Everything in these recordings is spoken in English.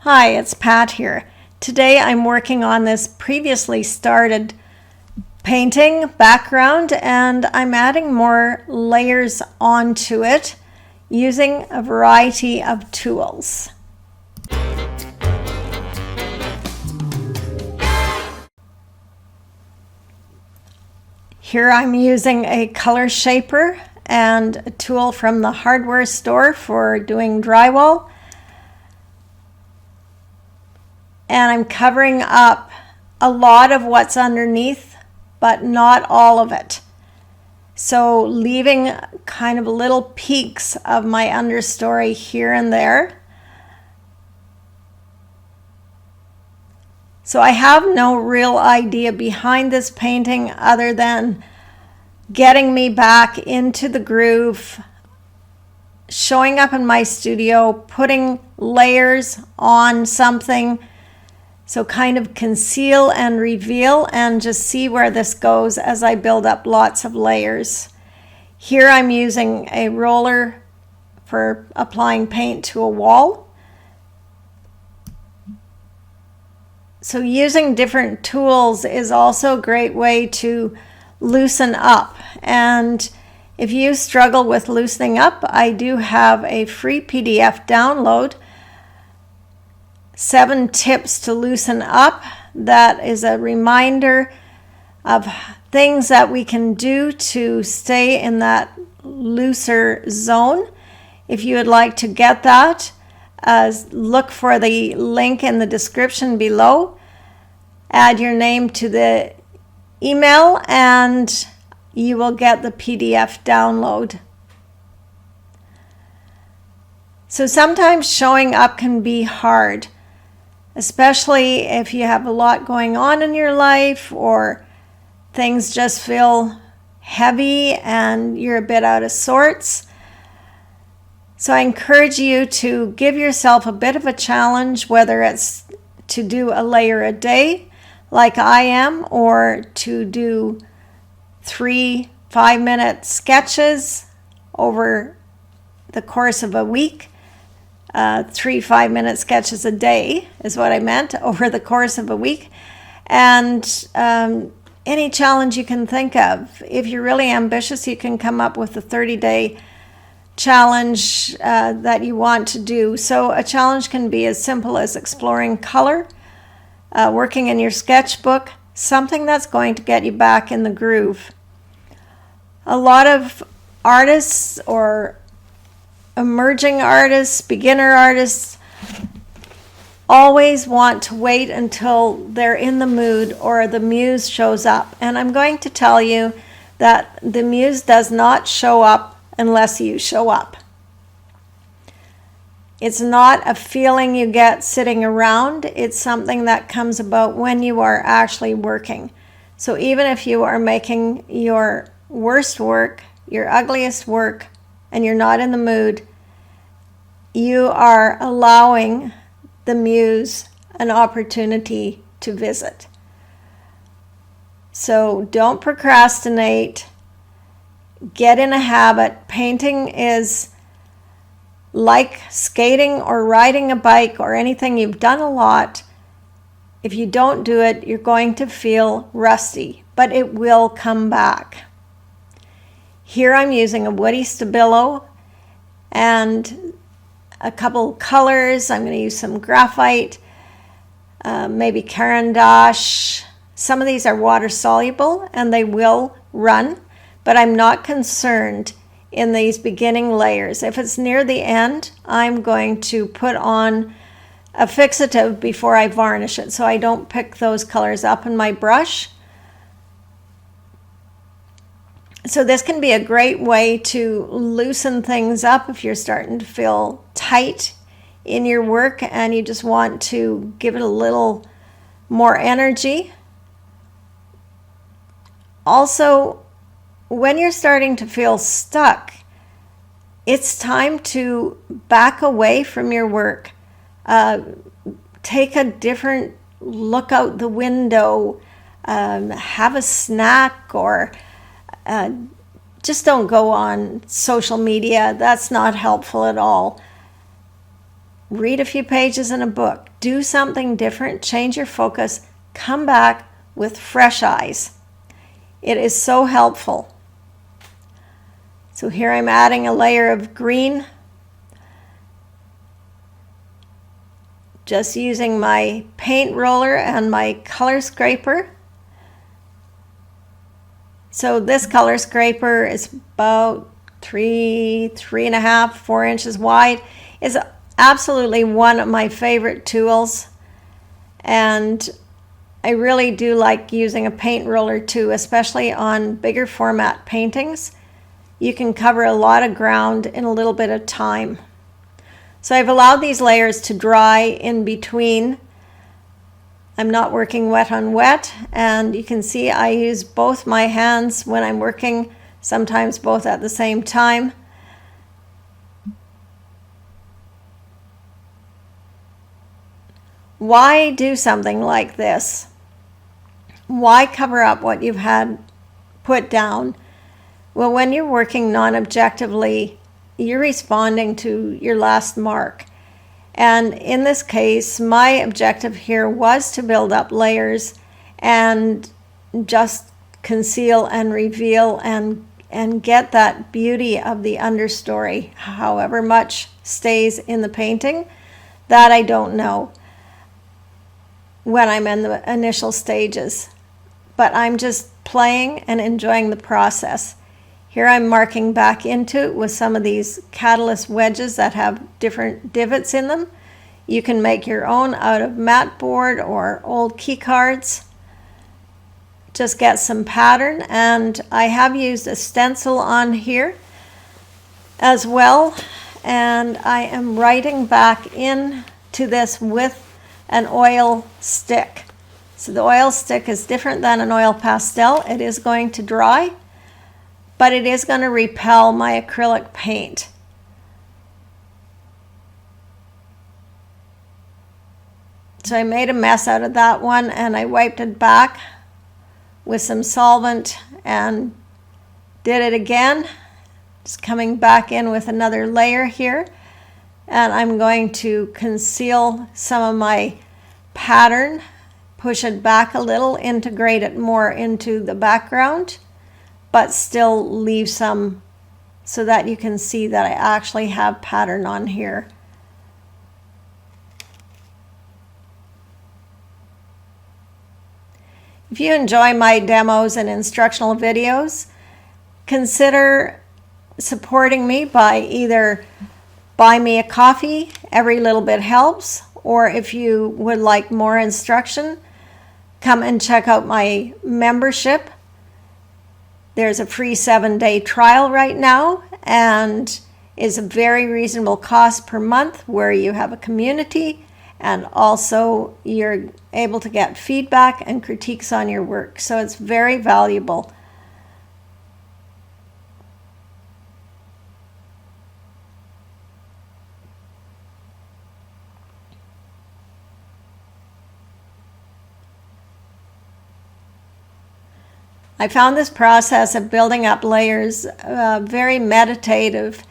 Hi, it's Pat here. Today I'm working on this previously started painting background and I'm adding more layers onto it using a variety of tools. Here I'm using a color shaper and a tool from the hardware store for doing drywall. And I'm covering up a lot of what's underneath, but not all of it. So leaving kind of little peaks of my understory here and there. So I have no real idea behind this painting other than getting me back into the groove, showing up in my studio, putting layers on something. So kind of conceal and reveal and just see where this goes as I build up lots of layers. Here I'm using a roller for applying paint to a wall. So using different tools is also a great way to loosen up. And if you struggle with loosening up, I do have a free PDF download, 7 tips to loosen up. That is a reminder of things that we can do to stay in that looser zone. If you would like to get that, look for the link in the description below. Add your name to the email and you will get the PDF download. So sometimes showing up can be hard, especially if you have a lot going on in your life or things just feel heavy and you're a bit out of sorts. So I encourage you to give yourself a bit of a challenge, whether it's to do a layer a day like I am, or to do 3 5-minute sketches over the course of a week. 3 5-minute sketches a day is what I meant, over the course of a week. And any challenge you can think of. If you're really ambitious, you can come up with a 30-day challenge that you want to do. So a challenge can be as simple as exploring color, working in your sketchbook, something that's going to get you back in the groove. A lot of artists or emerging artists, beginner artists, always want to wait until they're in the mood or the muse shows up. And I'm going to tell you that the muse does not show up unless you show up. It's not a feeling you get sitting around. It's something that comes about when you are actually working. So even if you are making your worst work, your ugliest work, and you're not in the mood, you are allowing the muse an opportunity to visit. So don't procrastinate. Get in a habit. Painting is like skating or riding a bike or anything you've done a lot. If you don't do it, you're going to feel rusty, but it will come back. Here I'm using a woody Stabilo and a couple colors. I'm going to use some graphite, maybe Caran d'Ache. Some of these are water soluble and they will run, but I'm not concerned in these beginning layers. If it's near the end, I'm going to put on a fixative before I varnish it so I don't pick those colors up in my brush. So this can be a great way to loosen things up if you're starting to feel tight in your work and you just want to give it a little more energy. Also, when you're starting to feel stuck, it's time to back away from your work. Take a different look out the window, have a snack, or just don't go on social media. That's not helpful at all. read a few pages in a book, do something different, change your focus, come back with fresh eyes. It is so helpful. So here I'm adding a layer of green, just using my paint roller and my color scraper. So this color scraper is about 3.5, 4 inches wide. It's absolutely one of my favorite tools, and I really do like using a paint roller too, especially on bigger format paintings. You can cover a lot of ground in a little bit of time. So I've allowed these layers to dry in between. I'm not working wet on wet, and you can see I use both my hands when I'm working, sometimes both at the same time. Why do something like this? Why cover up what you've had put down? Well, when you're working non-objectively, you're responding to your last mark. And in this case, my objective here was to build up layers and just conceal and reveal and get that beauty of the understory. However much stays in the painting, that I don't know when I'm in the initial stages. But I'm just playing and enjoying the process. Here I'm marking back into it with some of these catalyst wedges that have different divots in them. You can make your own out of mat board or old key cards. Just get some pattern, and I have used a stencil on here as well, and I am writing back in to this with an oil stick. So the oil stick is different than an oil pastel. It is going to dry, but it is going to repel my acrylic paint. So I made a mess out of that one, and I wiped it back with some solvent and did it again. Just coming back in with another layer here, and I'm going to conceal some of my pattern, push it back a little, integrate it more into the background, but still leave some so that you can see that I actually have pattern on here. If you enjoy my demos and instructional videos, consider supporting me by either buy me a coffee, every little bit helps, or if you would like more instruction, come and check out my membership. There's a free 7-day trial right now, and is a very reasonable cost per month, where you have a community and also you're able to get feedback and critiques on your work. So it's very valuable. I found this process of building up layers very meditative,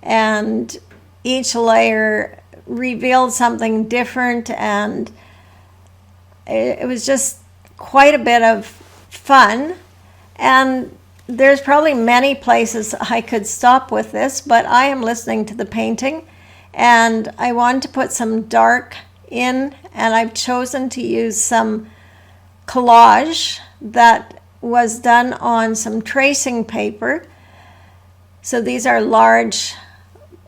and each layer revealed something different, and it was just quite a bit of fun. And there's probably many places I could stop with this, but I am listening to the painting, and I wanted to put some dark in, and I've chosen to use some collage that was done on some tracing paper. So these are large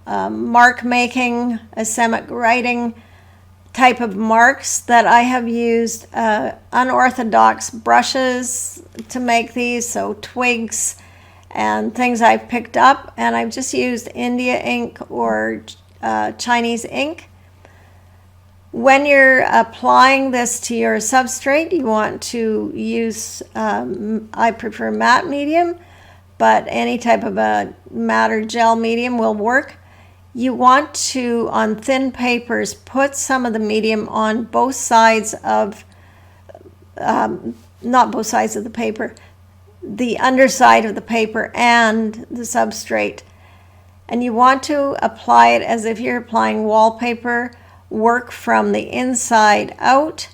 mark making, asemic writing type of marks that I have used unorthodox brushes to make these, so twigs and things I've picked up, and I've just used India ink or Chinese ink. When you're applying this to your substrate, you want to use, I prefer matte medium, but any type of a matte or gel medium will work. You want to, on thin papers, put some of the medium on both sides of, not both sides of the paper, the underside of the paper and the substrate. And you want to apply it as if you're applying wallpaper work from the inside out.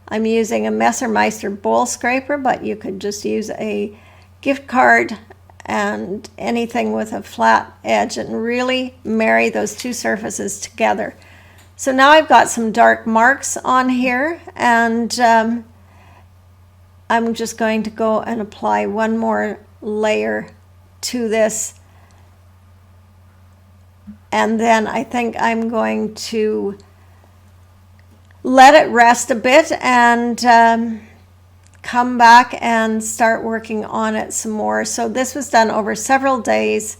I'm using a Messermeister bowl scraper, but you could just use a gift card and anything with a flat edge and really marry those two surfaces together. So now I've got some dark marks on here, and I'm just going to go and apply one more layer to this, and then I think I'm going to let it rest a bit and come back and start working on it some more. So this was done over several days,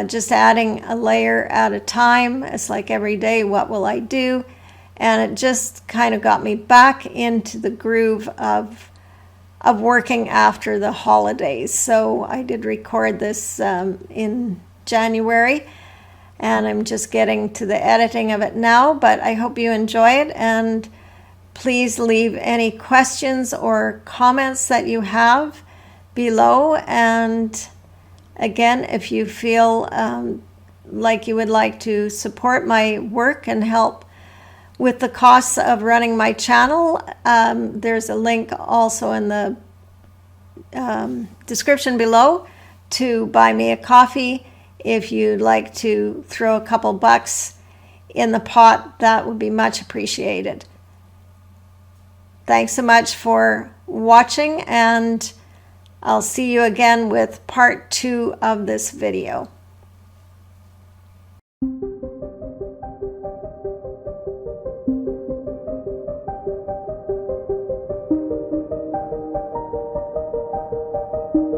just adding a layer at a time. It's like every day, what will I do? And it just kind of got me back into the groove of working after the holidays. So I did record this in January, and I'm just getting to the editing of it now, but I hope you enjoy it, and please leave any questions or comments that you have below. And again, if you feel like you would like to support my work and help with the costs of running my channel, there's a link also in the description below to buy me a coffee. If you'd like to throw a couple bucks in the pot, that would be much appreciated. Thanks so much for watching, and I'll see you again with part 2 of this video.